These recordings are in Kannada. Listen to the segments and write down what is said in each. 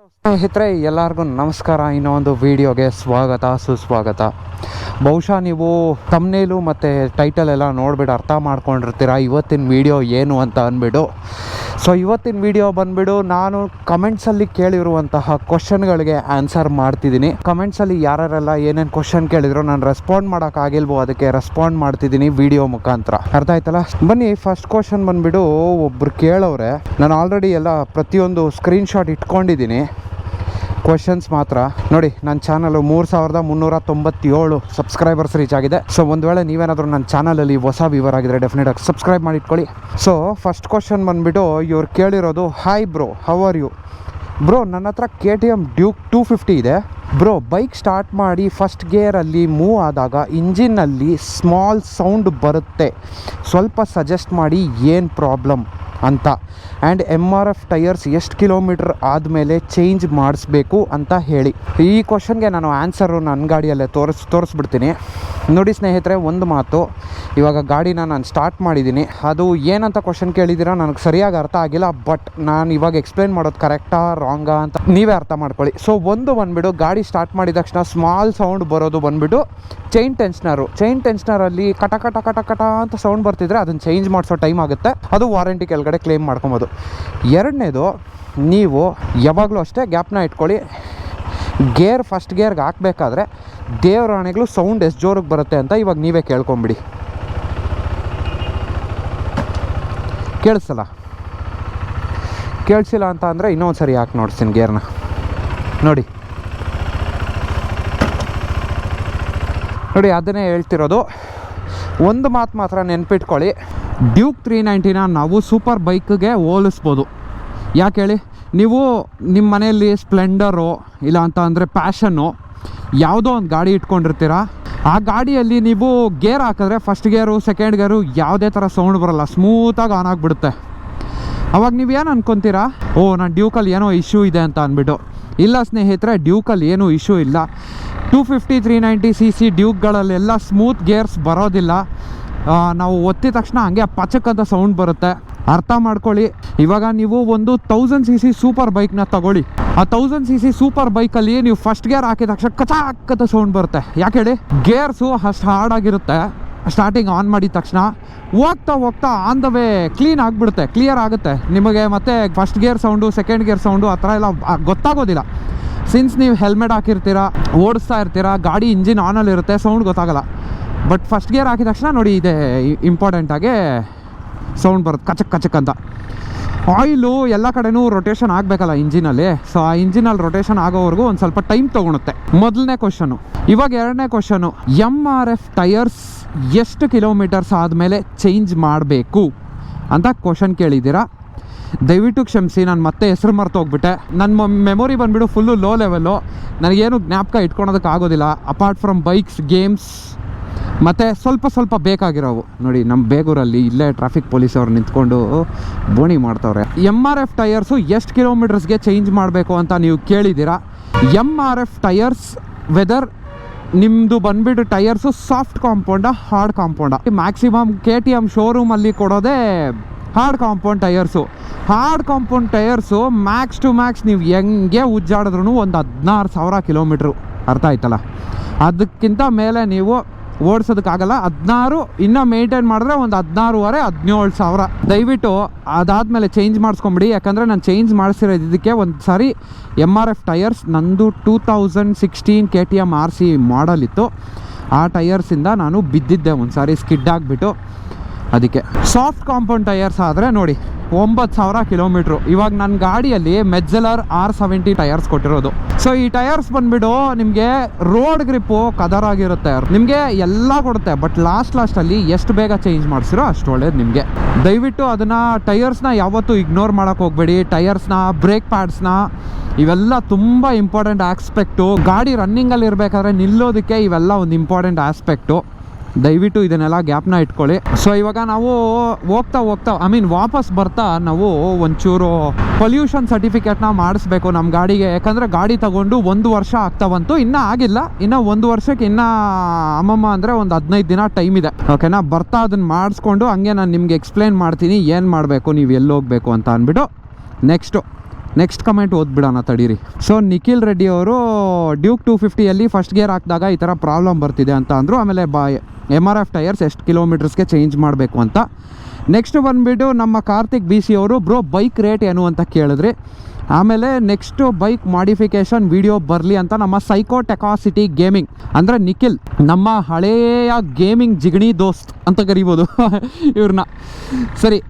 ಸ್ನೇಹಿತರೆ ಎಲ್ಲರಿಗೂ ನಮಸ್ಕಾರ. ಇನ್ನೊಂದು ವಿಡಿಯೋಗೆ ಸ್ವಾಗತ ಸುಸ್ವಾಗತ. ಬಹುಶಃ ನೀವು ಥಂಬ್ನೇಲು ಮತ್ತು ಟೈಟಲ್ ಎಲ್ಲ ನೋಡಿಬಿಟ್ಟು ಅರ್ಥ ಮಾಡ್ಕೊಂಡಿರ್ತೀರ ಇವತ್ತಿನ ವಿಡಿಯೋ ಏನು ಅಂತ ಅಂದ್ಬಿಟ್ಟು. ಸೊ ಇವತ್ತಿನ ವಿಡಿಯೋ ಬಂದುಬಿಟ್ಟು ನಾನು ಕಮೆಂಟ್ಸಲ್ಲಿ ಕೇಳಿರುವಂತಹ ಕ್ವಶನ್ಗಳಿಗೆ ಆನ್ಸರ್ ಮಾಡ್ತಿದ್ದೀನಿ. ಕಮೆಂಟ್ಸಲ್ಲಿ ಯಾರೆಲ್ಲ ಏನೇನು ಕ್ವಶನ್ ಕೇಳಿದ್ರು ನಾನು ರೆಸ್ಪಾಂಡ್ ಮಾಡೋಕ್ಕಾಗಿಲ್ವೋ ಅದಕ್ಕೆ ರೆಸ್ಪಾಂಡ್ ಮಾಡ್ತಿದ್ದೀನಿ ವಿಡಿಯೋ ಮುಖಾಂತರ. ಅರ್ಥ ಆಯ್ತಲ್ಲ? ಬನ್ನಿ, ಫಸ್ಟ್ ಕ್ವಶನ್ ಬಂದುಬಿಟ್ಟು ಒಬ್ಬರು ಕೇಳೋರೆ. ನಾನು ಆಲ್ರೆಡಿ ಎಲ್ಲ ಪ್ರತಿಯೊಂದು ಸ್ಕ್ರೀನ್ಶಾಟ್ ಇಟ್ಕೊಂಡಿದ್ದೀನಿ. ಕ್ವಶನ್ಸ್ ಮಾತ್ರ ನೋಡಿ, ನನ್ನ ಚಾನಲು 3397 ಸಬ್ಸ್ಕ್ರೈಬರ್ಸ್ ರೀಚ್ ಆಗಿದೆ. ಸೊ ಒಂದು ವೇಳೆ ನೀವೇನಾದರೂ ನನ್ನ ಚಾನಲಲ್ಲಿ ಹೊಸ ವ್ಯೂವರ್ ಆಗಿದ್ರೆ ಡೆಫಿನೆಟಾಗಿ ಸಬ್ಸ್ಕ್ರೈಬ್ ಮಾಡಿ ಇಟ್ಕೊಳ್ಳಿ. ಸೊ ಫಸ್ಟ್ ಕ್ವಶನ್ ಬಂದುಬಿಟ್ಟು ಇವ್ರು ಕೇಳಿರೋದು, hi bro, how are you bro? ನನ್ನ ಹತ್ರ KTM ಡ್ಯೂಕ್ 250 ಇದೆ ಬ್ರೋ. ಬೈಕ್ ಸ್ಟಾರ್ಟ್ ಮಾಡಿ ಫಸ್ಟ್ ಗೇರಲ್ಲಿ ಮೂವ್ ಆದಾಗ ಇಂಜಿನ್ನಲ್ಲಿ ಸ್ಮಾಲ್ ಸೌಂಡ್ ಬರುತ್ತೆ. ಸ್ವಲ್ಪ ಸಜೆಸ್ಟ್ ಮಾಡಿ ಏನು ಪ್ರಾಬ್ಲಮ್ ಅಂತ. ಆ್ಯಂಡ್ MRF ಟೈರ್ಸ್ ಎಷ್ಟು ಕಿಲೋಮೀಟ್ರ್ ಆದಮೇಲೆ ಚೇಂಜ್ ಮಾಡಿಸ್ಬೇಕು ಅಂತ ಹೇಳಿ. ಈ ಕ್ವಶನ್ಗೆ ನಾನು ಆನ್ಸರು ನನ್ನ ಗಾಡಿಯಲ್ಲೇ ತೋರಿಸ್ಬಿಡ್ತೀನಿ. ನೋಡಿ ಸ್ನೇಹಿತರೆ, ಒಂದು ಮಾತು, ಇವಾಗ ಗಾಡಿನ ನಾನು ಸ್ಟಾರ್ಟ್ ಮಾಡಿದ್ದೀನಿ. ಅದು ಏನಂತ ಕ್ವಶನ್ ಕೇಳಿದ್ದೀರಾ ನನಗೆ ಸರಿಯಾಗಿ ಅರ್ಥ ಆಗಿಲ್ಲ. ಬಟ್ ನಾನು ಇವಾಗ ಎಕ್ಸ್ಪ್ಲೇನ್ ಮಾಡೋದು ಕರೆಕ್ಟಾ ರಾಂಗಾ ಅಂತ ನೀವೇ ಅರ್ಥ ಮಾಡ್ಕೊಳ್ಳಿ. ಸೊ ಒಂದು ಬಂದುಬಿಟ್ಟು ಗಾಡಿ ಸ್ಟಾರ್ಟ್ ಮಾಡಿದ ತಕ್ಷಣ ಸ್ಮಾಲ್ ಸೌಂಡ್ ಬರೋದು ಬಂದುಬಿಟ್ಟು ಚೈನ್ ಟೆನ್ಷನರಲ್ಲಿ ಕಟ ಕಟ ಕಟ ಕಟ ಅಂತ ಸೌಂಡ್ ಬರ್ತಿದ್ರೆ ಅದನ್ನು ಚೇಂಜ್ ಮಾಡಿಸೋ ಟೈಮ್ ಆಗುತ್ತೆ. ಅದು ವಾರಂಟಿ ಕೆಳಗಡೆ ಕ್ಲೇಮ್ ಮಾಡ್ಕೊಬೋದು. ಎರಡನೇದು, ನೀವು ಯಾವಾಗಲೂ ಅಷ್ಟೇ ಗ್ಯಾಪ್ನ ಇಟ್ಕೊಳ್ಳಿ. ಫಸ್ಟ್ ಗೇರ್ಗೆ ಹಾಕಬೇಕಾದ್ರೆ ದೇವರಾಣೆಗಳು ಸೌಂಡ್ ಎಷ್ಟು ಜೋರಿಗೆ ಬರುತ್ತೆ ಅಂತ ಇವಾಗ ನೀವೇ ಕೇಳ್ಕೊಂಬಿಡಿ. ಕೇಳಿಸಿಲ್ಲ ಅಂತ ಅಂದರೆ ಇನ್ನೊಂದು ಸರಿ ಹಾಕಿ ನೋಡ್ತೀನಿ ಗೇರ್ನ. ನೋಡಿ ಅದನ್ನೇ ಹೇಳ್ತಿರೋದು. ಒಂದು ಮಾತು ಮಾತ್ರ ನೆನ್ಪಿಟ್ಕೊಳ್ಳಿ, ಡ್ಯೂಕ್ 390ನ ನಾವು ಸೂಪರ್ ಬೈಕ್ಗೆ ಹೋಲಿಸ್ಬೋದು. ಯಾಕೆ ಹೇಳಿ, ನೀವು ನಿಮ್ಮ ಮನೆಯಲ್ಲಿ ಸ್ಪ್ಲೆಂಡರು ಇಲ್ಲ ಅಂತ ಅಂದರೆ ಪ್ಯಾಷನ್ನು ಯಾವುದೋ ಒಂದು ಗಾಡಿ ಇಟ್ಕೊಂಡಿರ್ತೀರ. ಆ ಗಾಡಿಯಲ್ಲಿ ನೀವು ಗೇರ್ ಹಾಕಿದ್ರೆ ಫಸ್ಟ್ ಗೇರು ಸೆಕೆಂಡ್ ಗೇರು ಯಾವುದೇ ಥರ ಸೌಂಡ್ ಬರೋಲ್ಲ, ಸ್ಮೂತಾಗಿ ಆನ್ ಆಗಿಬಿಡುತ್ತೆ. ಅವಾಗ ನೀವು ಏನು ಅನ್ಕೊತೀರಾ, ನಾನು ಡ್ಯೂಕಲ್ಲಿ ಏನೋ ಇಶ್ಯೂ ಇದೆ ಅಂತ ಅಂದ್ಬಿಟ್ಟು. ಇಲ್ಲ ಸ್ನೇಹಿತರೆ, ಡ್ಯೂಕಲ್ಲಿ ಏನೂ ಇಶ್ಯೂ ಇಲ್ಲ. 250 390cc ಡ್ಯೂಕ್ಗಳಲ್ಲೆಲ್ಲ ಸ್ಮೂತ್ ಗೇರ್ಸ್ ಬರೋದಿಲ್ಲ. ನಾವು ಒತ್ತಿದ ತಕ್ಷಣ ಹಂಗೆ ಪಚಕ್ಕಂತ ಸೌಂಡ್ ಬರುತ್ತೆ. ಅರ್ಥ ಮಾಡ್ಕೊಳ್ಳಿ. ಇವಾಗ ನೀವು ಒಂದು 1000cc ಸೂಪರ್ ಬೈಕ್ನ ತಗೊಳ್ಳಿ. ಆ 1000cc ಸೂಪರ್ ಬೈಕಲ್ಲಿ ನೀವು ಫಸ್ಟ್ ಗೇರ್ ಹಾಕಿದ ತಕ್ಷಣ ಕಚಾಕಂತ ಸೌಂಡ್ ಬರುತ್ತೆ. ಯಾಕೆ ಹೇಳಿ, ಗೇರ್ಸು ಅಷ್ಟು ಹಾರ್ಡಾಗಿರುತ್ತೆ. ಸ್ಟಾರ್ಟಿಂಗ್ ಆನ್ ಮಾಡಿದ ತಕ್ಷಣ ಹೋಗ್ತಾ ಆನ್ ದ ವೇ ಕ್ಲಿಯರ್ ಆಗುತ್ತೆ ನಿಮಗೆ. ಮತ್ತೆ first gear sound second gear sound ಆ ಥರ ಎಲ್ಲ ಗೊತ್ತಾಗೋದಿಲ್ಲ. ಸಿನ್ಸ್ ನೀವು ಹೆಲ್ಮೆಟ್ ಹಾಕಿರ್ತೀರಾ, ಓಡಿಸ್ತಾ ಇರ್ತೀರಾ, ಗಾಡಿ ಇಂಜಿನ್ ಆನಲ್ಲಿರುತ್ತೆ, ಸೌಂಡ್ ಗೊತ್ತಾಗಲ್ಲ. ಬಟ್ ಫಸ್ಟ್ ಗೇರ್ ಹಾಕಿದ ತಕ್ಷಣ ನೋಡಿ, ಇದೆ ಇಂಪಾರ್ಟೆಂಟಾಗಿ ಸೌಂಡ್ ಬರುತ್ತೆ ಕಚಕ್ ಅಂತ. ಆಯಿಲು ಎಲ್ಲ ಕಡೆನೂ ರೊಟೇಷನ್ ಆಗಬೇಕಲ್ಲ ಇಂಜಿನಲ್ಲಿ. ಸೊ ಆ ಇಂಜಿನಲ್ಲಿ ರೊಟೇಷನ್ ಆಗೋವರೆಗೂ ಒಂದು ಸ್ವಲ್ಪ ಟೈಮ್ ತೊಗೊಳುತ್ತೆ. ಮೊದಲನೇ ಕ್ವಶನು. ಇವಾಗ ಎರಡನೇ ಕ್ವಶನು, MRF ಟೈರ್ಸ್ ಎಷ್ಟು ಕಿಲೋಮೀಟರ್ಸ್ ಆದಮೇಲೆ ಚೇಂಜ್ ಮಾಡಬೇಕು ಅಂತ ಕ್ವಶನ್ ಕೇಳಿದ್ದೀರಾ. ದಯವಿಟ್ಟು ಕ್ಷಮಿಸಿ, ನಾನು ಮತ್ತೆ ಹೆಸರು ಮರೆತು ಹೋಗ್ಬಿಟ್ಟೆ. ನನ್ನ ಮೆಮೊರಿ ಬಂದುಬಿಟ್ಟು ಫುಲ್ಲು ಲೋ ಲೆವೆಲ್ಲು. ನನಗೇನು ಜ್ಞಾಪಕ ಇಟ್ಕೊಳೋದಕ್ಕಾಗೋದಿಲ್ಲ ಅಪಾರ್ಟ್ ಫ್ರಮ್ ಬೈಕ್ಸ್, ಗೇಮ್ಸ್ ಮತ್ತು ಸ್ವಲ್ಪ ಬೇಕಾಗಿರೋವು. ನೋಡಿ, ನಮ್ಮ ಬೇಗೂರಲ್ಲಿ ಇಲ್ಲೇ ಟ್ರಾಫಿಕ್ ಪೊಲೀಸ್ ಅವ್ರು ನಿಂತ್ಕೊಂಡು ಬೋಣಿ ಮಾಡ್ತವ್ರೆ. MRF ಟೈರ್ಸು ಎಷ್ಟು ಕಿಲೋಮೀಟರ್ಸ್ಗೆ ಚೇಂಜ್ ಮಾಡಬೇಕು ಅಂತ ನೀವು ಕೇಳಿದ್ದೀರಾ. MRF ಟೈರ್ಸ್ ವೆದರ್ ನಿಮ್ಮದು ಬಂದುಬಿಟ್ಟು ಟೈರ್ಸು ಸಾಫ್ಟ್ ಕಾಂಪೌಂಡ ಹಾರ್ಡ್ ಕಾಂಪೌಂಡ. ಮ್ಯಾಕ್ಸಿಮಮ್ KTM ಶೋರೂಮಲ್ಲಿ ಕೊಡೋದೇ hard compound tyres. Max to max ನೀವು ಹೆಂಗೆ ಉಜ್ಜಾಡಿದ್ರೂ ಒಂದು 16,000 ಕಿಲೋಮೀಟ್ರು. ಅರ್ಥ ಆಯ್ತಲ್ಲ? ಅದಕ್ಕಿಂತ ಮೇಲೆ ನೀವು ಓಡಿಸೋದಕ್ಕಾಗಲ್ಲ. 16 ಇನ್ನೂ ಮೇಂಟೈನ್ ಮಾಡಿದ್ರೆ ಒಂದು 16,500-17,000. ದಯವಿಟ್ಟು ಅದಾದಮೇಲೆ ಚೇಂಜ್ ಮಾಡಿಸ್ಕೊಂಬಿಡಿ. ಯಾಕಂದರೆ ನಾನು ಚೇಂಜ್ ಮಾಡಿಸಿರೋದು ಇದಕ್ಕೆ ಒಂದು ಸಾರಿ MRF ಟೈರ್ಸ್ ನಂದು 2016 KTM RC ಮಾಡಲ್ ಇತ್ತು. ಆ ಟೈರ್ಸಿಂದ ನಾನು ಬಿದ್ದಿದ್ದೆ ಒಂದು ಸಾರಿ, ಸ್ಕಿಡ್ ಆಗಿಬಿಟ್ಟು. ಅದಕ್ಕೆ ಸಾಫ್ಟ್ ಕಾಂಪೌಂಡ್ ಟೈರ್ಸ್ ಆದರೆ ನೋಡಿ 9,000 ಕಿಲೋಮೀಟ್ರು. ಇವಾಗ ನನ್ನ ಗಾಡಿಯಲ್ಲಿ ಮೆಜ್ಜಲರ್ R70 ಟೈರ್ಸ್ ಕೊಟ್ಟಿರೋದು. ಸೊ ಈ ಟೈರ್ಸ್ ಬಂದುಬಿಟ್ಟು ನಿಮಗೆ ರೋಡ್ ಗ್ರಿಪ್ಪು ಕದರಾಗಿರುತ್ತೆ, ನಿಮಗೆ ಎಲ್ಲ ಕೊಡುತ್ತೆ. ಬಟ್ ಲಾಸ್ಟಲ್ಲಿ ಎಷ್ಟು ಬೇಗ ಚೇಂಜ್ ಮಾಡಿಸಿರೋ ಅಷ್ಟು ಒಳ್ಳೇದು ನಿಮಗೆ. ದಯವಿಟ್ಟು ಅದನ್ನು ಟೈರ್ಸ್ನ ಯಾವತ್ತೂ ಇಗ್ನೋರ್ ಮಾಡೋಕ್ಕೆ ಹೋಗಬೇಡಿ. ಟೈರ್ಸ್ನ, ಬ್ರೇಕ್ ಪ್ಯಾಡ್ಸ್ನ, ಇವೆಲ್ಲ ತುಂಬ ಇಂಪಾರ್ಟೆಂಟ್ ಆಸ್ಪೆಕ್ಟು. ಗಾಡಿ ರನ್ನಿಂಗಲ್ಲಿ ಇರಬೇಕಾದ್ರೆ ನಿಲ್ಲೋದಕ್ಕೆ ಇವೆಲ್ಲ ಒಂದು ಇಂಪಾರ್ಟೆಂಟ್ ಆಸ್ಪೆಕ್ಟು. ದಯವಿಟ್ಟು ಇದನ್ನೆಲ್ಲ ಗ್ಯಾಪ್ನ ಇಟ್ಕೊಳ್ಳಿ. ಸೊ ಇವಾಗ ನಾವು ಹೋಗ್ತಾ ವಾಪಸ್ ಬರ್ತಾ ನಾವು ಒಂಚೂರು ಪೊಲ್ಯೂಷನ್ ಸರ್ಟಿಫಿಕೇಟ್ನ ಮಾಡಿಸ್ಬೇಕು ನಮ್ಮ ಗಾಡಿಗೆ. ಯಾಕಂದರೆ ಗಾಡಿ ತಗೊಂಡು 1 ವರ್ಷ ಆಗ್ತಾ ಬಂತು, ಇನ್ನೂ ಆಗಿಲ್ಲ. ಇನ್ನು 1 ವರ್ಷಕ್ಕೆ ಇನ್ನೂ ಅಮ್ಮಮ್ಮ ಅಂದರೆ ಒಂದು 15 ದಿನ ಟೈಮ್ ಇದೆ. ಓಕೆನಾ? ಬರ್ತಾ ಅದನ್ನು ಮಾಡಿಸ್ಕೊಂಡು ಹಂಗೆ ನಾನು ನಿಮಗೆ ಎಕ್ಸ್ಪ್ಲೇನ್ ಮಾಡ್ತೀನಿ ಏನು ಮಾಡಬೇಕು, ನೀವು ಎಲ್ಲಿ ಹೋಗಬೇಕು ಅಂತ ಅಂದ್ಬಿಟ್ಟು. ನೆಕ್ಸ್ಟು ನೆಕ್ಸ್ಟ್ ಕಮೆಂಟ್ ಓದ್ಬಿಡೋಣ ತಡೀರಿ. ಸೊ ನಿಖಿಲ್ ರೆಡ್ಡಿ ಅವರು ಡ್ಯೂಕ್ 250ಯಲ್ಲಿ ಫಸ್ಟ್ ಗೇರ್ ಹಾಕಿದಾಗ ಈ ಥರ ಪ್ರಾಬ್ಲಮ್ ಬರ್ತಿದೆ ಅಂತ ಅಂದರು. ಆಮೇಲೆ MRF ಟೈರ್ಸ್ ಎಷ್ಟು ಕಿಲೋಮೀಟರ್ಸ್ಗೆ ಚೇಂಜ್ ಮಾಡಬೇಕು ಅಂತ. ನೆಕ್ಸ್ಟ್ ಬಂದುಬಿಟ್ಟು ನಮ್ಮ ಕಾರ್ತಿಕ್ BC ಅವರು ಬ್ರೋ ಬೈಕ್ ರೇಟ್ ಏನು ಅಂತ ಕೇಳಿದ್ರಿ. ಆಮೇಲೆ ನೆಕ್ಸ್ಟು ಬೈಕ್ ಮಾಡಿಫಿಕೇಷನ್ ವಿಡಿಯೋ ಬರಲಿ ಅಂತ ನಮ್ಮ ಸೈಕೋ ಟೆಕಾಸಿಟಿ ಗೇಮಿಂಗ್ ಅಂದರೆ ನಿಖಿಲ್, ನಮ್ಮ ಹಳೆಯ ಗೇಮಿಂಗ್ ಜಿಗಣಿ ದೋಸ್ತ್ ಅಂತ ಕರಿಬೋದು ಇವ್ರನ್ನ. ಸರಿ,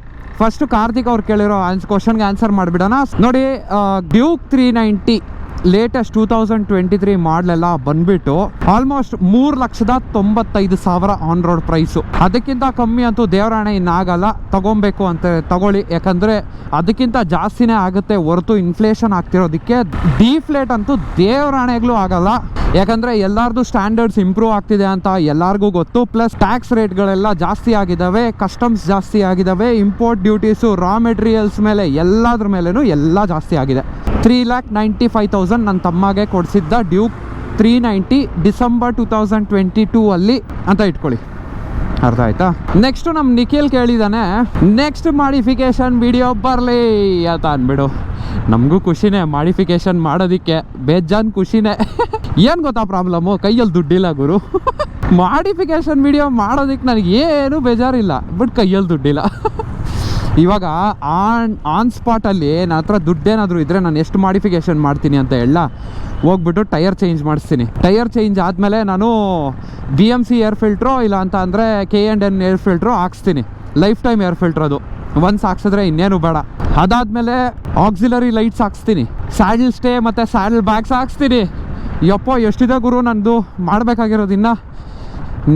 ಫಸ್ಟು ಕಾರ್ತಿಕ್ ಅವ್ರು ಕೇಳಿರೋ ಕ್ವಶನ್ಗೆ ಆನ್ಸರ್ ಮಾಡಿಬಿಡೋಣ. ನೋಡಿ, ಡ್ಯೂಕ್ 390 ಲೇಟೆಸ್ಟ್ 2023 ಮಾಡಲೆಲ್ಲ ಬಂದ್ಬಿಟ್ಟು ಆಲ್ಮೋಸ್ಟ್ 3,95,000 ಆನ್ ರೋಡ್ ಪ್ರೈಸು. ಅದಕ್ಕಿಂತ ಕಮ್ಮಿ ಅಂತೂ ದೇವರಾಣೆ ಇನ್ನಾಗಲ್ಲ. ತಗೊಬೇಕು ಅಂತ ತಗೊಳ್ಳಿ, ಯಾಕಂದರೆ ಅದಕ್ಕಿಂತ ಜಾಸ್ತಿನೇ ಆಗುತ್ತೆ ಹೊರತು ಇನ್ಫ್ಲೇಷನ್ ಆಗ್ತಿರೋದಕ್ಕೆ ಡಿಫ್ಲೇಟ್ ಅಂತೂ ದೇವರಾಣೆಗಳು ಆಗಲ್ಲ. ಯಾಕಂದರೆ ಎಲ್ಲರದು ಸ್ಟ್ಯಾಂಡರ್ಡ್ಸ್ ಇಂಪ್ರೂವ್ ಆಗ್ತಿದೆ ಅಂತ ಎಲ್ಲರಿಗೂ ಗೊತ್ತು. ಪ್ಲಸ್ ಟ್ಯಾಕ್ಸ್ ರೇಟ್ಗಳೆಲ್ಲ ಜಾಸ್ತಿ ಆಗಿದ್ದಾವೆ, ಕಸ್ಟಮ್ಸ್ ಜಾಸ್ತಿ ಆಗಿದ್ದಾವೆ, ಇಂಪೋರ್ಟ್ ಡ್ಯೂಟೀಸು, ರಾ ಮೆಟೀರಿಯಲ್ಸ್ ಮೇಲೆ ಎಲ್ಲದ್ರ ಮೇಲೂ ಎಲ್ಲ ಜಾಸ್ತಿ ಆಗಿದೆ. 3,95,000 ನನ್ನ ತಮ್ಮಗೆ ಕೊಡಿಸಿದ್ದ ಡ್ಯೂಕ್ 390 ಡಿಸೆಂಬರ್ 2022 ಅಲ್ಲಿ ಅಂತ ಇಟ್ಕೊಳ್ಳಿ. ಅರ್ಥ ಆಯ್ತಾ? ನೆಕ್ಸ್ಟ್ ನಮ್ಮ ನಿಖಿಲ್ ಕೇಳಿದಾನೆ, ನೆಕ್ಸ್ಟ್ ಮಾಡಿಫಿಕೇಷನ್ ವಿಡಿಯೋ ಬರಲಿ ಅಂತ ಅಂದ್ಬಿಡು. ನಮಗೂ ಖುಷಿನೇ ಮಾಡಿಫಿಕೇಷನ್ ಮಾಡೋದಕ್ಕೆ, ಬೇಜಾನ್ ಖುಷಿನೇ. ಏನು ಗೊತ್ತಾ ಪ್ರಾಬ್ಲಮ್ಮು, ಕೈಯಲ್ಲಿ ದುಡ್ಡಿಲ್ಲ ಗುರು. ಮಾಡಿಫಿಕೇಷನ್ ವಿಡಿಯೋ ಮಾಡೋದಕ್ಕೆ ನನಗೇನು ಬೇಜಾರಿಲ್ಲ, ಬಟ್ ಕೈಯಲ್ಲಿ ದುಡ್ಡಿಲ್ಲ. ಇವಾಗ ಆನ್ ಸ್ಪಾಟಲ್ಲಿ ನನ್ನ ಹತ್ರ ದುಡ್ಡೇನಾದರೂ ಇದ್ದರೆ ನಾನು ಎಷ್ಟು ಮಾಡಿಫಿಕೇಷನ್ ಮಾಡ್ತೀನಿ ಅಂತ ಹೇಳ, ಹೋಗ್ಬಿಟ್ಟು ಟೈರ್ ಚೇಂಜ್ ಮಾಡಿಸ್ತೀನಿ. ಟೈರ್ ಚೇಂಜ್ ಆದಮೇಲೆ ನಾನು BMC ಏರ್ ಫಿಲ್ಟ್ರು ಇಲ್ಲ ಅಂತ ಅಂದರೆ K&N ಏರ್ ಫಿಲ್ಟ್ರು ಹಾಕ್ಸ್ತೀನಿ. ಲೈಫ್ ಟೈಮ್ ಏರ್ ಫಿಲ್ಟ್ರ್ ಅದು, ಒನ್ಸ್ ಹಾಕ್ಸಿದ್ರೆ ಇನ್ನೇನು ಬೇಡ. ಅದಾದಮೇಲೆ ಆಕ್ಸಿಲರಿ ಲೈಟ್ಸ್ ಹಾಕ್ಸ್ತೀನಿ, ಸ್ಯಾಡಲ್ ಸ್ಟೇ ಮತ್ತು ಸ್ಯಾಡಲ್ ಬ್ಯಾಗ್ಸ್ ಹಾಕ್ಸ್ತೀನಿ. ಯಪ್ಪೋ ಎಷ್ಟಿದೆ ಗುರು ನಂದು ಮಾಡಬೇಕಾಗಿರೋದು. ಇನ್ನು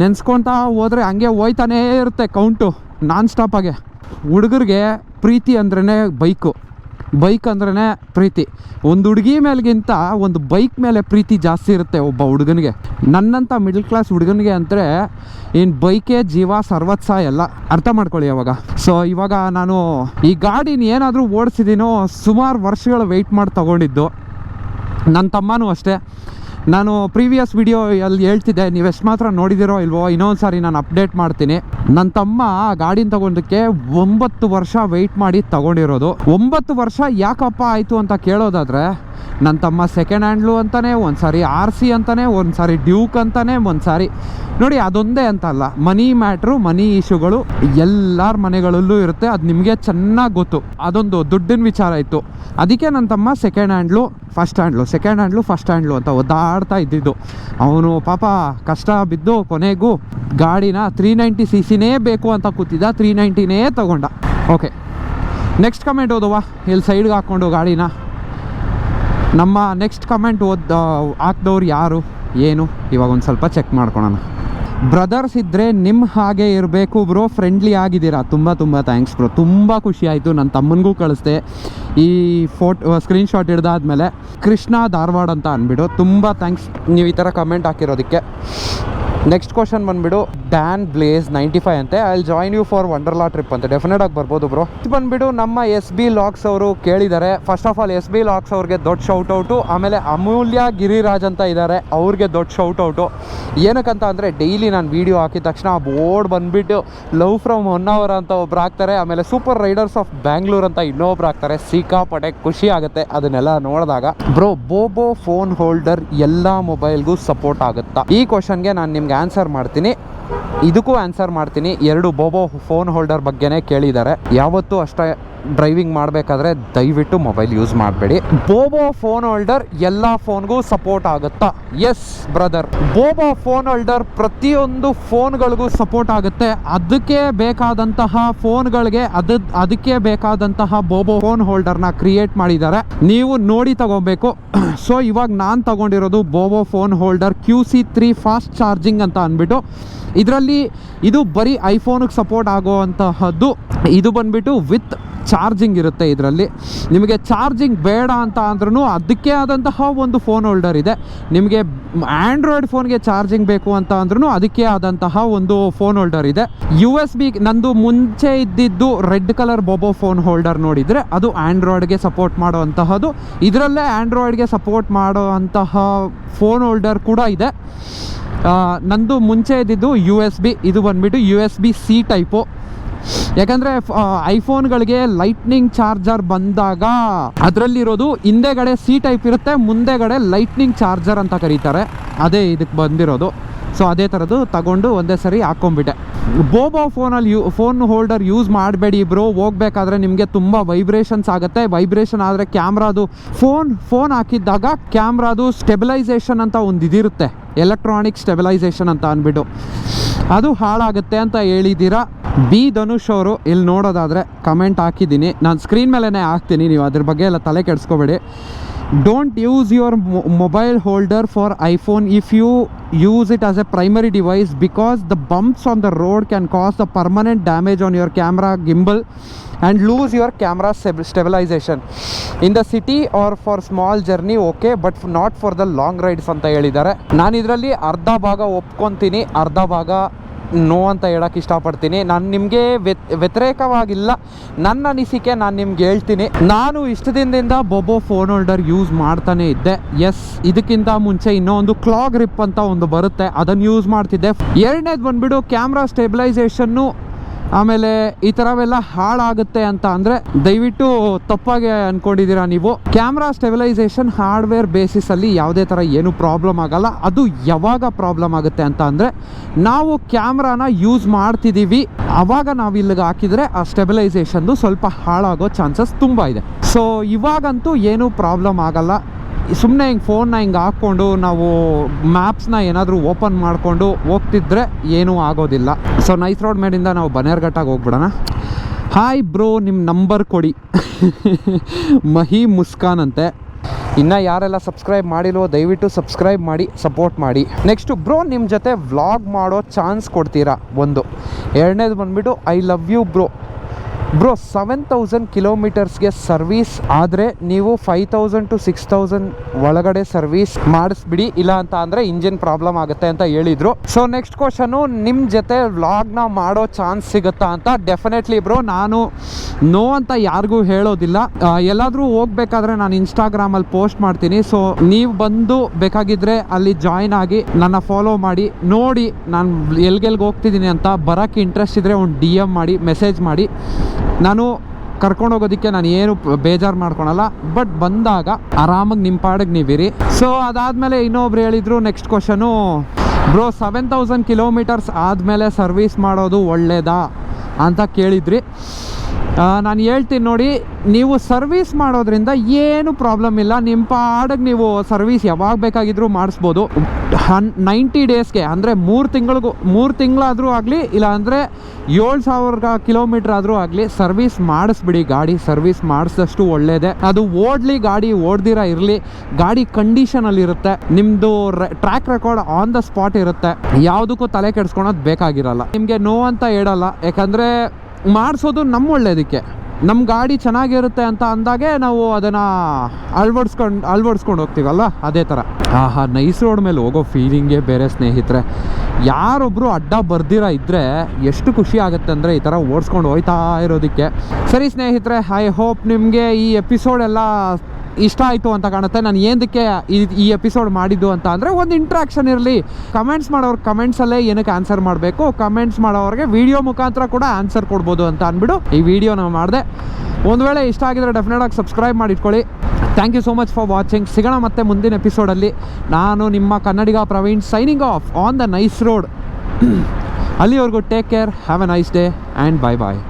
ನೆನೆಸ್ಕೊತಾ ಹೋದರೆ ಹಂಗೆ ಹೋಯ್ತಾನೇ ಇರುತ್ತೆ ಕೌಂಟು ನಾನ್ ಸ್ಟಾಪಾಗೆ. ಹುಡುಗರಿಗೆ ಪ್ರೀತಿ ಅಂದ್ರೇ ಬೈಕ್ ಅಂದ್ರೇ ಪ್ರೀತಿ. ಒಂದು ಹುಡುಗಿ ಮೇಲ್ಗಿಂತ ಒಂದು ಬೈಕ್ ಮೇಲೆ ಪ್ರೀತಿ ಜಾಸ್ತಿ ಇರುತ್ತೆ ಒಬ್ಬ ಹುಡುಗನಿಗೆ. ನನ್ನಂಥ ಮಿಡ್ಲ್ ಕ್ಲಾಸ್ ಹುಡುಗನಿಗೆ ಅಂದರೆ ಇನ್ನು ಬೈಕೇ ಜೀವ, ಸರ್ವಸ್ವ ಎಲ್ಲ. ಅರ್ಥ ಮಾಡ್ಕೊಳ್ಳಿ ಅವಾಗ. ಸೊ ಇವಾಗ ನಾನು ಈ ಗಾಡಿನ ಏನಾದರೂ ಓಡಿಸಿದ್ದೀನೋ ಸುಮಾರು ವರ್ಷಗಳು ವೆಯ್ಟ್ ಮಾಡಿ ತೊಗೊಂಡಿದ್ದು. ನನ್ನ ತಮ್ಮನೂ ಅಷ್ಟೇ. ನಾನು ಪ್ರೀವಿಯಸ್ ವಿಡಿಯೋಯಲ್ಲಿ ಹೇಳ್ತಿದ್ದೆ, ನೀವು ಎಷ್ಟು ಮಾತ್ರ ನೋಡಿದಿರೋ ಇಲ್ವೋ, ಇನ್ನೊಂದು ಸಾರಿ ನಾನು ಅಪ್ಡೇಟ್ ಮಾಡ್ತೀನಿ. ನನ್ನ ತಮ್ಮ ಗಾಡಿನ ತೊಗೊಂಡಕ್ಕೆ 9 ವರ್ಷ ವೆಯ್ಟ್ ಮಾಡಿ ತೊಗೊಂಡಿರೋದು. 9 ವರ್ಷ ಯಾಕಪ್ಪ ಆಯಿತು ಅಂತ ಕೇಳೋದಾದರೆ, ನನ್ನ ತಮ್ಮ ಸೆಕೆಂಡ್ ಹ್ಯಾಂಡ್ಲು ಅಂತಾನೆ, ಒಂದು ಸಾರಿ RC ಅಂತಾನೆ, ಒಂದು ಸಾರಿ ಡ್ಯೂಕ್ ಅಂತಾನೆ, ಒಂದು ಸಾರಿ ನೋಡಿ ಅದೊಂದೇ ಅಂತಲ್ಲ, ಮನಿ ಮ್ಯಾಟ್ರು, ಮನಿ ಇಶ್ಯೂಗಳು ಎಲ್ಲರ ಮನೆಗಳಲ್ಲೂ ಇರುತ್ತೆ. ಅದು ನಿಮಗೆ ಚೆನ್ನಾಗಿ ಗೊತ್ತು. ಅದೊಂದು ದುಡ್ಡಿನ ವಿಚಾರ ಇತ್ತು. ಅದಕ್ಕೆ ನನ್ನ ತಮ್ಮ ಸೆಕೆಂಡ್ ಹ್ಯಾಂಡ್ಲು ಫಸ್ಟ್ ಹ್ಯಾಂಡ್ಲು ಅಂತ ಒದ್ದಾಡ್ತಾ ಇದ್ದಿದ್ದು. ಅವನು ಪಾಪ ಕಷ್ಟ ಬಿದ್ದು ಕೊನೆಗೂ ಗಾಡಿನ 390cc ಬೇಕು ಅಂತ ಕೂತಿದ್ದ, 390ನೇ ತಗೊಂಡ. ಓಕೆ, ನೆಕ್ಸ್ಟ್ ಕಮೆಂಟ್ ಓದುವ. ಇಲ್ಲಿ ಸೈಡ್ಗೆ ಹಾಕ್ಕೊಂಡು ಗಾಡಿನ ನಮ್ಮ ನೆಕ್ಸ್ಟ್ ಕಮೆಂಟ್ ಹಾಕ್ದವ್ರು ಯಾರು ಏನು ಇವಾಗ ಒಂದು ಸ್ವಲ್ಪ ಚೆಕ್ ಮಾಡ್ಕೊಳೋಣ. ಬ್ರದರ್ಸ್ ಇದ್ದರೆ ನಿಮ್ಮ ಹಾಗೆ ಇರಬೇಕು ಬ್ರೋ, ಫ್ರೆಂಡ್ಲಿ ಆಗಿದ್ದೀರಾ, ತುಂಬ ಥ್ಯಾಂಕ್ಸ್ ಬ್ರೋ. ತುಂಬ ಖುಷಿ ಆಯಿತು. ನನ್ನ ತಮ್ಮನಿಗೂ ಕಳಿಸ್ದೆ ಈ ಸ್ಕ್ರೀನ್ಶಾಟ್ ಹಿಡ್ದಾದ್ಮೇಲೆ. ಕೃಷ್ಣ ಧಾರವಾಡ ಅಂತ ಅಂದ್ಬಿಡು, ತುಂಬ ಥ್ಯಾಂಕ್ಸ್ ನೀವು ಈ ಥರ ಕಮೆಂಟ್ ಹಾಕಿರೋದಕ್ಕೆ. ನೆಕ್ಸ್ಟ್ ಕ್ವಶನ್ ಬಂದುಬಿಡು ಡ್ಯಾನ್ ಬ್ಲೇಸ್ 95 ಅಂತೆ. I will join you for Wonderla trip ಅಂತ. ಡೆಫಿನೆಟ್ ಆಗಿ ಬರ್ಬೋದು ಬ್ರೋ. ಇದು ಬಂದುಬಿಟ್ಟು ನಮ್ಮ SB ಲಾಕ್ಸ್ ಅವರು ಕೇಳಿದ್ದಾರೆ. ಫಸ್ಟ್ ಆಫ್ ಆಲ್ SB ಲಾಕ್ಸ್ ಅವ್ರಿಗೆ ದೊಡ್ಡ ಶೌಟೌಟು. ಆಮೇಲೆ ಅಮೂಲ್ಯ ಗಿರಿರಾಜ್ ಅಂತ ಇದ್ದಾರೆ, ಅವ್ರಿಗೆ ದೊಡ್ಡ ಶೌಟೌಟು. ಏನಕ್ಕಂತ ಅಂದರೆ ಡೈಲಿ ನಾನು ವೀಡಿಯೋ ಹಾಕಿದ ತಕ್ಷಣ ಬೋರ್ಡ್ ಬಂದುಬಿಟ್ಟು ಲವ್ ಫ್ರಮ್ ಹೊನ್ನಾವರ ಅಂತ ಒಬ್ರು ಹಾಕ್ತಾರೆ, ಆಮೇಲೆ ಸೂಪರ್ ರೈಡರ್ಸ್ ಆಫ್ ಬ್ಯಾಂಗ್ಳೂರ್ ಅಂತ ಇನ್ನೊಬ್ರು ಹಾಕ್ತಾರೆ. ಸಿಕ್ಕಾಪಟ್ಟೆ ಖುಷಿ ಆಗುತ್ತೆ ಅದನ್ನೆಲ್ಲ ನೋಡಿದಾಗ. ಬ್ರೋ, ಬೋಬೋ ಫೋನ್ ಹೋಲ್ಡರ್ ಎಲ್ಲ ಮೊಬೈಲ್ಗೂ ಸಪೋರ್ಟ್ ಆಗುತ್ತಾ? ಈ ಕ್ವಶನ್ಗೆ ನಾನು ನಿಮ್ಗೆ ಆನ್ಸರ್ ಮಾಡ್ತೀನಿ, ಇದಕ್ಕೂ ಆನ್ಸರ್ ಮಾಡ್ತೀನಿ. 2 ಬೋಬೋ ಫೋನ್ ಹೋಲ್ಡರ್ ಬಗ್ಗೆನೇ ಕೇಳಿದ್ದಾರೆ. ಯಾವತ್ತೂ ಅಷ್ಟೇ ಡ್ರೈವಿಂಗ್ ಮಾಡಬೇಕಾದ್ರೆ ದಯವಿಟ್ಟು ಮೊಬೈಲ್ ಯೂಸ್ ಮಾಡಬೇಡಿ. ಬೋಬೋ ಫೋನ್ ಹೋಲ್ಡರ್ ಎಲ್ಲ ಫೋನ್ಗೂ ಸಪೋರ್ಟ್ ಆಗುತ್ತಾ? ಎಸ್ ಬ್ರದರ್, ಬೋಬೋ ಫೋನ್ ಹೋಲ್ಡರ್ ಪ್ರತಿಯೊಂದು ಫೋನ್ಗಳಿಗೂ ಸಪೋರ್ಟ್ ಆಗುತ್ತೆ. ಅದಕ್ಕೆ ಬೇಕಾದಂತಹ ಫೋನ್ಗಳಿಗೆ ಅದಕ್ಕೆ ಬೇಕಾದಂತಹ ಬೋಬೋ ಫೋನ್ ಹೋಲ್ಡರ್ನ ಕ್ರಿಯೇಟ್ ಮಾಡಿದ್ದಾರೆ. ನೀವು ನೋಡಿ ತಗೋಬೇಕು. ಸೊ ಇವಾಗ ನಾನು ತಗೊಂಡಿರೋದು ಬೋಬೋ phone holder QC3 fast charging ಅಂತ ಅಂದ್ಬಿಟ್ಟು. ಇದರಲ್ಲಿ ಇದು ಬರೀ ಐಫೋನಿಗೆ ಸಪೋರ್ಟ್ ಆಗೋವಂತಹದ್ದು. ಇದು ಬಂದುಬಿಟ್ಟು ವಿತ್ ಚಾರ್ಜಿಂಗ್ ಇರುತ್ತೆ. ಇದರಲ್ಲಿ ನಿಮಗೆ ಚಾರ್ಜಿಂಗ್ ಬೇಡ ಅಂತ ಅಂದ್ರೂ ಅದಕ್ಕೆ ಆದಂತಹ ಒಂದು ಫೋನ್ ಹೋಲ್ಡರ್ ಇದೆ. ನಿಮಗೆ ಆ್ಯಂಡ್ರಾಯ್ಡ್ ಫೋನ್ಗೆ ಚಾರ್ಜಿಂಗ್ ಬೇಕು ಅಂತ ಅಂದ್ರೂ ಅದಕ್ಕೆ ಆದಂತಹ ಒಂದು ಫೋನ್ ಹೋಲ್ಡರ್ ಇದೆ. USB ನಂದು ಮುಂಚೆ ಇದ್ದಿದ್ದು ರೆಡ್ ಕಲರ್ ಬೋಬೋ ಫೋನ್ ಹೋಲ್ಡರ್ ನೋಡಿದರೆ ಅದು ಆ್ಯಂಡ್ರಾಯ್ಡ್ಗೆ ಸಪೋರ್ಟ್ ಮಾಡುವಂತಹದ್ದು. ಇದರಲ್ಲೇ ಆ್ಯಂಡ್ರಾಯ್ಡ್ಗೆ ಸಪೋರ್ಟ್ ಮಾಡುವಂತಹ ಫೋನ್ ಹೋಲ್ಡರ್ ಕೂಡ ಇದೆ. ನಂದು ಮುಂಚೆ ಇದ್ದಿದ್ದು USB, ಇದು ಬಂದುಬಿಟ್ಟು USB-C ಟೈಪು. ಯಾಕಂದರೆ ಐಫೋನ್ಗಳಿಗೆ ಲೈಟ್ನಿಂಗ್ ಚಾರ್ಜರ್ ಬಂದಾಗ ಅದರಲ್ಲಿರೋದು ಹಿಂದೆಗಡೆ ಸಿ ಟೈಪ್ ಇರುತ್ತೆ, ಮುಂದೆಗಡೆ ಲೈಟ್ನಿಂಗ್ ಚಾರ್ಜರ್ ಅಂತ ಕರೀತಾರೆ, ಅದೇ ಇದಕ್ಕೆ ಬಂದಿರೋದು. ಸೊ ಅದೇ ಥರದ್ದು ತಗೊಂಡು ಒಂದೇ ಸರಿ ಹಾಕ್ಕೊಂಬಿಟ್ಟೆ. ಬೋಬೋ ಫೋನ್ ಹೋಲ್ಡರ್ ಯೂಸ್ ಮಾಡಬೇಡಿ ಬ್ರೋ, ಹೋಗ್ಬೇಕಾದ್ರೆ ನಿಮಗೆ ತುಂಬ ವೈಬ್ರೇಷನ್ಸ್ ಆಗುತ್ತೆ. ವೈಬ್ರೇಷನ್ ಆದರೆ ಕ್ಯಾಮ್ರಾದು ಫೋನ್ ಹಾಕಿದ್ದಾಗ ಕ್ಯಾಮ್ರಾದು ಸ್ಟೆಬಿಲೈಸೇಷನ್ ಅಂತ ಒಂದು ಇದಿರುತ್ತೆ, ಎಲೆಕ್ಟ್ರಾನಿಕ್ ಸ್ಟೆಬಿಲೈಸೇಷನ್ ಅಂತ ಅಂದ್ಬಿಟ್ಟು ಅದು ಹಾಳಾಗುತ್ತೆ ಅಂತ ಹೇಳಿದ್ದೀರಾ. ಬಿ ಧನುಷ್ ಅವರು ಇಲ್ಲಿ ನೋಡೋದಾದರೆ ಕಮೆಂಟ್ ಹಾಕಿದ್ದೀನಿ, ನಾನು ಸ್ಕ್ರೀನ್ ಮೇಲೇ ಹಾಕ್ತೀನಿ, ನೀವು ಅದ್ರ ಬಗ್ಗೆ ಎಲ್ಲ ತಲೆ ಕೆಡಿಸ್ಕೋಬೇಡಿ. Don't use your mobile holder for iPhone if you use it as a primary device, because the bumps on the road can cause the permanent damage on your camera gimbal and lose your camera stabilization. In the city or for small journey okay, but not for the long rides ಅಂತ ಹೇಳಿದ್ದಾರೆ. ನಾನು ಇದರಲ್ಲಿ ಅರ್ಧ ಭಾಗ ಒಪ್ಕೊತೀನಿ, ಅರ್ಧ ಭಾಗ ನೋ ಅಂತ ಹೇಳೋಕ್ಕೆ ಇಷ್ಟಪಡ್ತೀನಿ. ನಾನು ನಿಮಗೆ ವ್ಯತಿರೇಕವಾಗಿಲ್ಲ, ನನ್ನ ಅನಿಸಿಕೆ ನಾನು ನಿಮ್ಗೆ ಹೇಳ್ತೀನಿ. ನಾನು ಇಷ್ಟು ದಿನದಿಂದ ಬೋಬೋ ಫೋನ್ ಹೋಲ್ಡರ್ ಯೂಸ್ ಮಾಡ್ತಾನೆ ಇದ್ದೆ. ಎಸ್, ಇದಕ್ಕಿಂತ ಮುಂಚೆ ಇನ್ನೊಂದು ಕ್ಲಾಗ್ ರಿಪ್ ಅಂತ ಒಂದು ಬರುತ್ತೆ, ಅದನ್ನು ಯೂಸ್ ಮಾಡ್ತಿದ್ದೆ. ಎರಡನೇದು ಬಂದುಬಿಟ್ಟು ಕ್ಯಾಮ್ರಾ ಸ್ಟೆಬಿಲೈಸೇಷನ್ನು ಆಮೇಲೆ ಈ ಥರವೆಲ್ಲ ಹಾಳಾಗುತ್ತೆ ಅಂತ ಅಂದರೆ ದಯವಿಟ್ಟು ತಪ್ಪಾಗಿ ಅಂದ್ಕೊಂಡಿದ್ದೀರಾ ನೀವು. ಕ್ಯಾಮ್ರಾ ಸ್ಟೆಬಿಲೈಸೇಷನ್ ಹಾರ್ಡ್ವೇರ್ ಬೇಸಿಸಲ್ಲಿ ಯಾವುದೇ ಥರ ಏನು ಪ್ರಾಬ್ಲಮ್ ಆಗಲ್ಲ. ಅದು ಯಾವಾಗ ಪ್ರಾಬ್ಲಮ್ ಆಗುತ್ತೆ ಅಂತ ಅಂದರೆ ನಾವು ಕ್ಯಾಮ್ರಾನ ಯೂಸ್ ಮಾಡ್ತಿದ್ದೀವಿ, ಆವಾಗ ನಾವು ಇಲ್ಲಿಗೆ ಹಾಕಿದರೆ ಆ ಸ್ಟೆಬಿಲೈಸೇಷನ್ದು ಸ್ವಲ್ಪ ಹಾಳಾಗೋ ಚಾನ್ಸಸ್ ತುಂಬ ಇದೆ. ಸೊ ಇವಾಗಂತೂ ಏನೂ ಪ್ರಾಬ್ಲಮ್ ಆಗಲ್ಲ. ಸುಮ್ಮನೆ ಹಿಂಗೆ ಫೋನ್ನ ಹಿಂಗೆ ಹಾಕ್ಕೊಂಡು ನಾವು ಮ್ಯಾಪ್ಸ್ನ ಏನಾದರೂ ಓಪನ್ ಮಾಡಿಕೊಂಡು ಹೋಗ್ತಿದ್ರೆ ಏನೂ ಆಗೋದಿಲ್ಲ. ಸೊ ನೈಸ್ ರೋಡ್ ಮೇಡಿಂದ ನಾವು ಬನ್ನೇರ್ಘಟ್ಟಾಗಿ ಹೋಗ್ಬಿಡೋಣ. ಹಾಯ್ ಬ್ರೋ, ನಿಮ್ಮ ನಂಬರ್ ಕೊಡಿ. ಮಹಿ ಮುಸ್ಕಾನ್ ಅಂತೆ. ಇನ್ನು ಯಾರೆಲ್ಲ ಸಬ್ಸ್ಕ್ರೈಬ್ ಮಾಡಿಲ್ವೋ ದಯವಿಟ್ಟು ಸಬ್ಸ್ಕ್ರೈಬ್ ಮಾಡಿ, ಸಪೋರ್ಟ್ ಮಾಡಿ. ನೆಕ್ಸ್ಟು ಬ್ರೋ, ನಿಮ್ಮ ಜೊತೆ ವ್ಲಾಗ್ ಮಾಡೋ ಚಾನ್ಸ್ ಕೊಡ್ತೀರಾ ಒಂದು. ಎರಡನೇದು ಬಂದುಬಿಟ್ಟು ಐ ಲವ್ ಯು ಬ್ರೋ. 7,000 ಕಿಲೋಮೀಟರ್ಸ್ಗೆ ಸರ್ವೀಸ್ ಆದರೆ ನೀವು 5,000 to 6,000 ಒಳಗಡೆ ಸರ್ವೀಸ್ ಮಾಡಿಸ್ಬಿಡಿ, ಇಲ್ಲ ಅಂತ ಅಂದರೆ ಇಂಜಿನ್ ಪ್ರಾಬ್ಲಮ್ ಆಗುತ್ತೆ ಅಂತ ಹೇಳಿದರು. ಸೊ ನೆಕ್ಸ್ಟ್ ಕ್ವಶನು, ನಿಮ್ಮ ಜೊತೆ ವ್ಲಾಗ್ನ ಮಾಡೋ ಚಾನ್ಸ್ ಸಿಗುತ್ತಾ ಅಂತ. ಡೆಫಿನೆಟ್ಲಿ ಬ್ರೋ, ನಾನು ನೋ ಅಂತ ಯಾರಿಗೂ ಹೇಳೋದಿಲ್ಲ. ಎಲ್ಲಾದರೂ ಹೋಗ್ಬೇಕಾದ್ರೆ ನಾನು ಇನ್ಸ್ಟಾಗ್ರಾಮಲ್ಲಿ ಪೋಸ್ಟ್ ಮಾಡ್ತೀನಿ. ಸೊ ನೀವು ಬಂದು ಬೇಕಾಗಿದ್ದರೆ ಅಲ್ಲಿ ಜಾಯ್ನ್ ಆಗಿ ನನ್ನ ಫಾಲೋ ಮಾಡಿ, ನೋಡಿ ನಾನು ಎಲ್ಗೆಲ್ಗೆ ಹೋಗ್ತಿದ್ದೀನಿ ಅಂತ. ಬರೋಕ್ಕೆ ಇಂಟ್ರೆಸ್ಟ್ ಇದ್ದರೆ ಒಂದು DM ಮಾಡಿ, ಮೆಸೇಜ್ ಮಾಡಿ, ನಾನು ಕರ್ಕೊಂಡೋಗೋದಕ್ಕೆ ನಾನು ಏನು ಬೇಜಾರು ಮಾಡ್ಕೊಳಲ್ಲ. ಬಟ್ ಬಂದಾಗ ಆರಾಮಾಗಿ ನಿಮ್ಮ ಪಾಡಿಗೆ ನೀವಿರಿ. ಸೊ ಅದಾದಮೇಲೆ ಇನ್ನೊಬ್ರು ಹೇಳಿದರು ನೆಕ್ಸ್ಟ್ ಕ್ವಶನು, ಬ್ರೋ 7,000 ಕಿಲೋಮೀಟರ್ಸ್ ಆದಮೇಲೆ ಸರ್ವೀಸ್ ಮಾಡೋದು ಒಳ್ಳೆಯದಾ ಅಂತ ಕೇಳಿದ್ರಿ. ನಾನು ಹೇಳ್ತೀನಿ ನೋಡಿ, ನೀವು ಸರ್ವೀಸ್ ಮಾಡೋದ್ರಿಂದ ಏನು ಪ್ರಾಬ್ಲಮ್ ಇಲ್ಲ. ನಿಮ್ಮ ಪಾಡಿಗೆ ನೀವು ಸರ್ವೀಸ್ ಯಾವಾಗ ಬೇಕಾಗಿದ್ರೂ ಮಾಡಿಸ್ಬೋದು. 90 ಡೇಸ್ಗೆ ಅಂದರೆ 3 ತಿಂಗಳಾದರೂ ಆಗಲಿ, ಇಲ್ಲ ಅಂದರೆ 7,000 ಕಿಲೋಮೀಟ್ರ್ ಆದರೂ ಆಗಲಿ ಸರ್ವೀಸ್ ಮಾಡಿಸ್ಬಿಡಿ. ಗಾಡಿ ಸರ್ವೀಸ್ ಮಾಡಿಸಿದಷ್ಟು ಒಳ್ಳೆಯದೇ. ಅದು ಓಡಲಿ, ಗಾಡಿ ಓಡ್ದಿರ ಇರಲಿ, ಗಾಡಿ ಕಂಡೀಷನಲ್ಲಿರುತ್ತೆ. ನಿಮ್ಮದು track record on the spot ಇರುತ್ತೆ. ಯಾವುದಕ್ಕೂ ತಲೆ ಕೆಡಿಸ್ಕೊಳೋದು ಬೇಕಾಗಿರಲ್ಲ. ನಿಮಗೆ ನೋ ಅಂತ ಹೇಳಲ್ಲ, ಯಾಕಂದರೆ ಮಾಡಿಸೋದು ನಮ್ಮ ಒಳ್ಳೇದಕ್ಕೆ. ನಮ್ಮ ಗಾಡಿ ಚೆನ್ನಾಗಿರುತ್ತೆ ಅಂತ ಅಂದಾಗೆ ನಾವು ಅದನ್ನು ಅಳ್ವಡಿಸ್ಕೊಂಡು ಹೋಗ್ತೀವಲ್ಲ, ಅದೇ ಥರ. ನೈಸ್ ರೋಡ್ ಮೇಲೆ ಹೋಗೋ ಫೀಲಿಂಗೇ ಬೇರೆ ಸ್ನೇಹಿತರೆ. ಯಾರೊಬ್ಬರು ಅಡ್ಡ ಬರ್ದಿರ ಇದ್ದರೆ ಎಷ್ಟು ಖುಷಿ ಆಗುತ್ತೆ ಅಂದರೆ ಈ ಥರ ಓಡಿಸ್ಕೊಂಡು ಹೋಯ್ತಾ ಇರೋದಕ್ಕೆ. ಸರಿ ಸ್ನೇಹಿತರೆ, ಐ ಹೋಪ್ ನಿಮಗೆ ಈ ಎಪಿಸೋಡ್ ಎಲ್ಲ ಇಷ್ಟ ಆಯಿತು ಅಂತ ಕಾಣುತ್ತೆ. ನಾನು ಏನಕ್ಕೆ ಈ ಎಪಿಸೋಡ್ ಮಾಡಿದ್ದು ಅಂತ ಅಂದರೆ ಒಂದು ಇಂಟ್ರಾಕ್ಷನ್ ಇರಲಿ. ಕಮೆಂಟ್ಸ್ ಮಾಡೋರು ಕಮೆಂಟ್ಸಲ್ಲೇ ಏನಕ್ಕೆ ಆನ್ಸರ್ ಮಾಡಬೇಕು, ಕಮೆಂಟ್ಸ್ ಮಾಡೋರಿಗೆ ವಿಡಿಯೋ ಮುಖಾಂತರ ಕೂಡ ಆನ್ಸರ್ ಕೊಡ್ಬೋದು ಅಂತ ಅಂದ್ಬಿಟ್ಟು ಈ ವಿಡಿಯೋನ ಮಾಡಿದೆ. ಒಂದು ವೇಳೆ ಇಷ್ಟ ಆಗಿದ್ರೆ ಡೆಫಿನೆಟಾಗಿ ಸಬ್ಸ್ಕ್ರೈಬ್ ಮಾಡಿ ಇಟ್ಕೊಳ್ಳಿ. Thank you so much for watching. ಸಿಗೋಣ ಮತ್ತೆ ಮುಂದಿನ ಎಪಿಸೋಡಲ್ಲಿ. ನಾನು ನಿಮ್ಮ Kannadiga Praveen signing off on the nice road. ಅಲ್ಲಿವರೆಗೂ take care, have a nice day and bye bye.